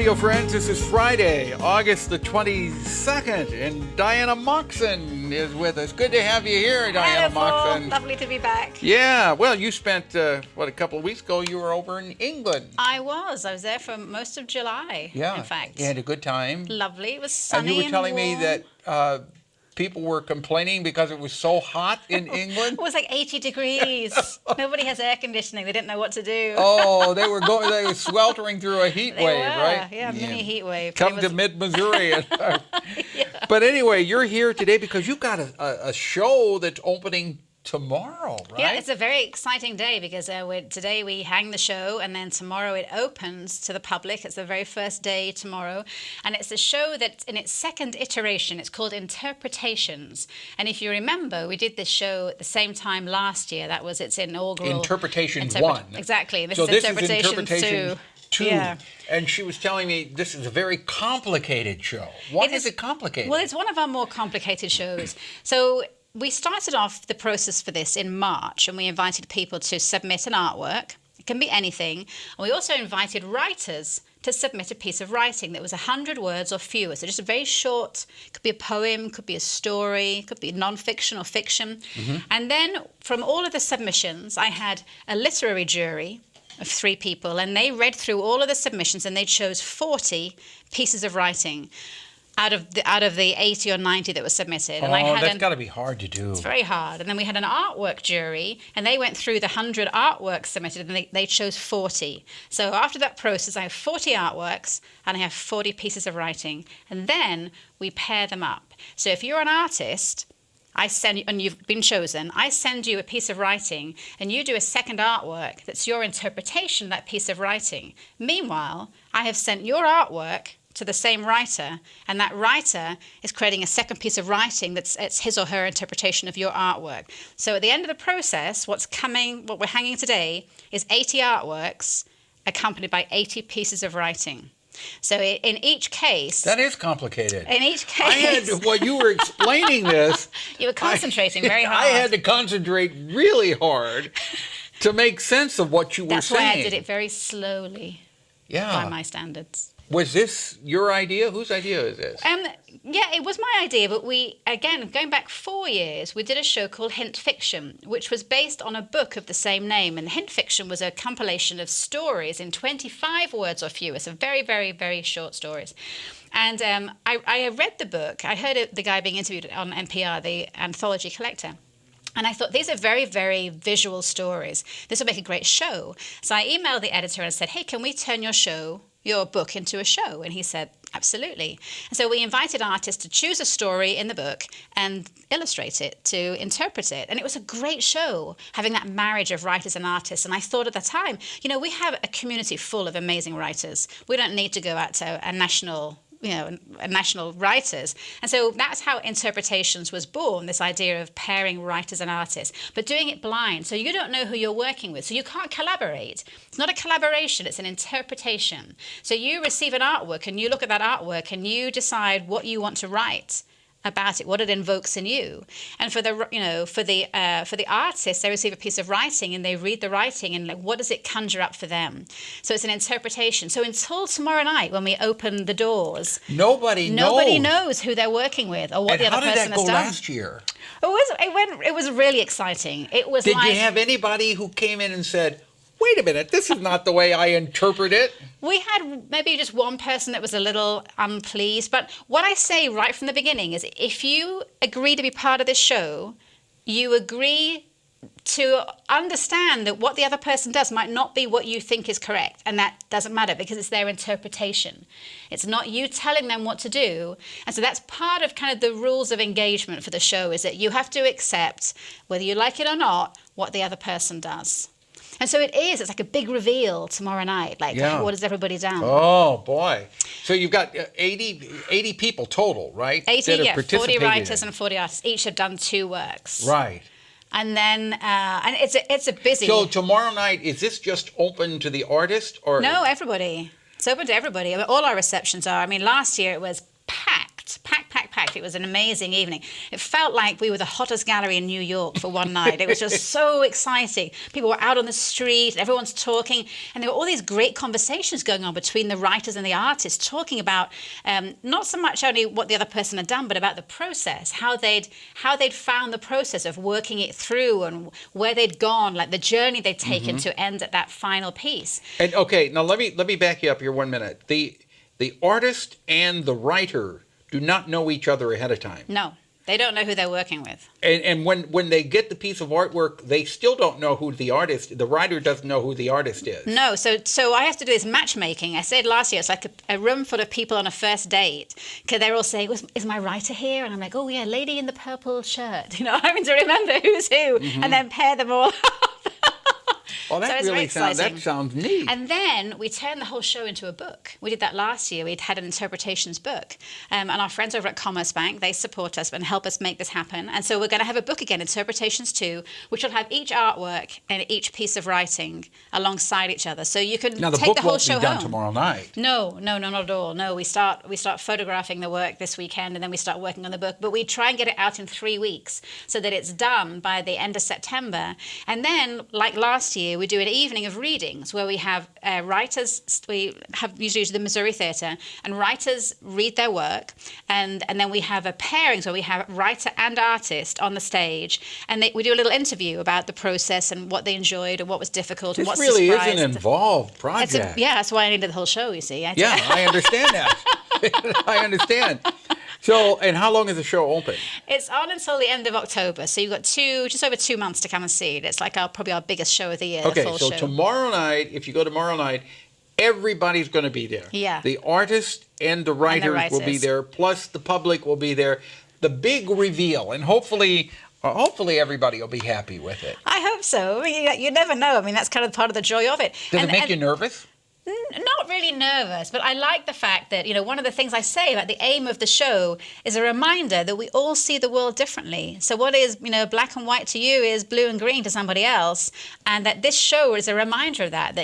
radio friends. This is Friday, August the 22nd, and Diana Moxon is with us. Good to have you here, Diana Moxon. Lovely to be back. Yeah, well, you spent, a couple of weeks ago, you were over in England. I was there for most of July, in fact. You had a good time. Lovely. It was sunny and you were telling me warm. that people were complaining because it was so hot in England. It was like 80 degrees. Nobody has air conditioning. They didn't know what to do. Oh, they were sweltering through a heat wave, right? Yeah, mini heat wave. Come to mid-Missouri. But anyway, you're here today because you've got a show that's opening tomorrow, right? Yeah, it's a very exciting day because today we hang the show and then tomorrow it opens to the public. It's the very first day tomorrow. And it's a show that's in its second iteration. It's called Interpretations. And if you remember, we did this show at the same time last year. That was its inaugural... Interpretation 1. Exactly. This is Interpretation 2. Yeah. And she was telling me this is a very complicated show. Why is it complicated? Well, it's one of our more complicated shows. So we started off the process for this in March, and we invited people to submit an artwork. It can be anything. And we also invited writers to submit a piece of writing that was 100 words or fewer. So just a very short, could be a poem, could be a story, could be non-fiction or fiction. Mm-hmm. And then from all of the submissions, I had a literary jury of 3 people, and they read through all of the submissions and they chose 40 pieces of writing out of the 80 or 90 that were submitted. And that's got to be hard to do. It's very hard. And then we had an artwork jury, and they went through the 100 artworks submitted, and they chose 40. So after that process, I have 40 artworks, and I have 40 pieces of writing. And then we pair them up. So if you're an artist, I send you, and you've been chosen, I send you a piece of writing, and you do a second artwork that's your interpretation of that piece of writing. Meanwhile, I have sent your artwork to the same writer, and that writer is creating a second piece of writing that's his or her interpretation of your artwork. So at the end of the process, what we're hanging today is 80 artworks accompanied by 80 pieces of writing. So in each case... That is complicated. In each case... While you were explaining this... You were concentrating very hard. I had to concentrate really hard to make sense of what you were saying. That's why I did it very slowly by my standards. Was this your idea? Whose idea is this? Yeah, it was my idea, but going back 4 years, we did a show called Hint Fiction, which was based on a book of the same name. And Hint Fiction was a compilation of stories in 25 words or fewer, so very, very, very short stories. And I read the book. I heard the guy being interviewed on NPR, the anthology collector. And I thought, these are very, very visual stories. This will make a great show. So I emailed the editor and said, hey, can we turn your book into a show? And he said, absolutely. And so we invited artists to choose a story in the book and illustrate it, to interpret it. And it was a great show, having that marriage of writers and artists. And I thought at the time, we have a community full of amazing writers. We don't need to go out to a national writers. And so that's how Interpretations was born, this idea of pairing writers and artists, but doing it blind. So you don't know who you're working with. So you can't collaborate. It's not a collaboration, it's an interpretation. So you receive an artwork and you look at that artwork and you decide what you want to write about it, what it invokes in you. And for the artists, they receive a piece of writing and they read the writing and what does it conjure up for them? So it's an interpretation. So until tomorrow night when we open the doors, nobody knows who they're working with or what the other person has done. How did that go last year? It was really exciting. Did you have anybody who came in and said, wait a minute, this is not the way I interpret it? We had maybe just one person that was a little unpleased. But what I say right from the beginning is if you agree to be part of this show, you agree to understand that what the other person does might not be what you think is correct. And that doesn't matter because it's their interpretation. It's not you telling them what to do. And so that's part of kind of the rules of engagement for the show, is that you have to accept, whether you like it or not, what the other person does. And so it's like a big reveal tomorrow night. What has everybody done? Oh, boy. So you've got 80 people total, right? 80, 40 writers and 40 artists. Each have done 2 works. Right. And then, and it's a busy... So tomorrow night, is this just open to the artist? Or No, everybody. It's open to everybody. All our receptions are. Last year it was packed. packed. It was an amazing evening. It felt like we were the hottest gallery in New York for one night. It was just so exciting. People were out on the street, everyone's talking, and there were all these great conversations going on between the writers and the artists, talking about not so much only what the other person had done, but about the process, how they'd found the process of working it through and where they'd gone, like the journey they'd taken to end at that final piece. And okay, now let me back you up here 1 minute. The artist and the writer do not know each other ahead of time. No, they don't know who they're working with. And when they get the piece of artwork, they still don't know who the writer doesn't know who the artist is. No, so I have to do this matchmaking. I said last year, it's like a room full of people on a first date, because they're all saying, is my writer here? And I'm like, oh yeah, lady in the purple shirt. You know, having to remember who's who, and then pair them all up. Well, that sounds neat. And then we turned the whole show into a book. We did that last year. We'd had an interpretations book. And our friends over at Commerce Bank, they support us and help us make this happen. And so we're going to have a book again, Interpretations 2, which will have each artwork and each piece of writing alongside each other. So you can take the whole show home. Now, the book won't be done tomorrow night. No, not at all. No, we start photographing the work this weekend, and then we start working on the book. But we try and get it out in 3 weeks so that it's done by the end of September. And then, like last year, we do an evening of readings where we have writers. We have usually the Missouri Theatre, and writers read their work, and then we have a pairings where we have writer and artist on the stage, and we do a little interview about the process and what they enjoyed and what was difficult and what surprised. This really is an involved project. That's why I needed the whole show, you see. I understand that. I understand. So, and how long is the show open? It's on until the end of October, so you've got just over 2 months to come and see it. It's like probably our biggest show of the year. Okay, the full so show. tomorrow night, if you go tomorrow night, everybody's going to be there. Yeah. The artist and the writers will be there, plus the public will be there. The big reveal, and hopefully everybody will be happy with it. I hope so. I mean, you never know. I mean, that's kind of part of the joy of it. Does it make you nervous? Not really nervous, but I like the fact that, one of the things I say about the aim of the show is a reminder that we all see the world differently. So what is, black and white to you is blue and green to somebody else. And that this show is a reminder of that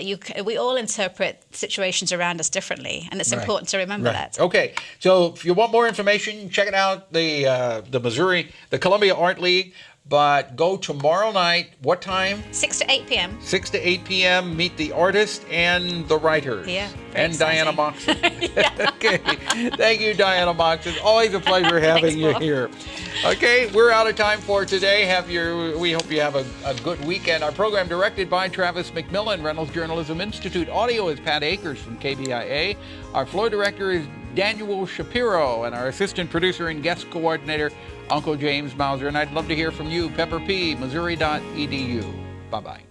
we all interpret situations around us differently. And it's important to remember that. Okay. So if you want more information, check it out, the Columbia Art League. But go tomorrow night. What time? 6 to 8 p.m. 6 to 8 p.m. Meet the artist and the writers. Yeah. And exciting. Diana Moxon. Okay. Thank you, Diana Moxon. Always a pleasure having you here. Okay, we're out of time for today. We hope you have a good weekend. Our program directed by Travis McMillan, Reynolds Journalism Institute. Audio is Pat Akers from KBIA. Our floor director is Daniel Shapiro, and our assistant producer and guest coordinator, Uncle James Mauser. And I'd love to hear from you, Pepper P, Missouri.edu. Bye-bye.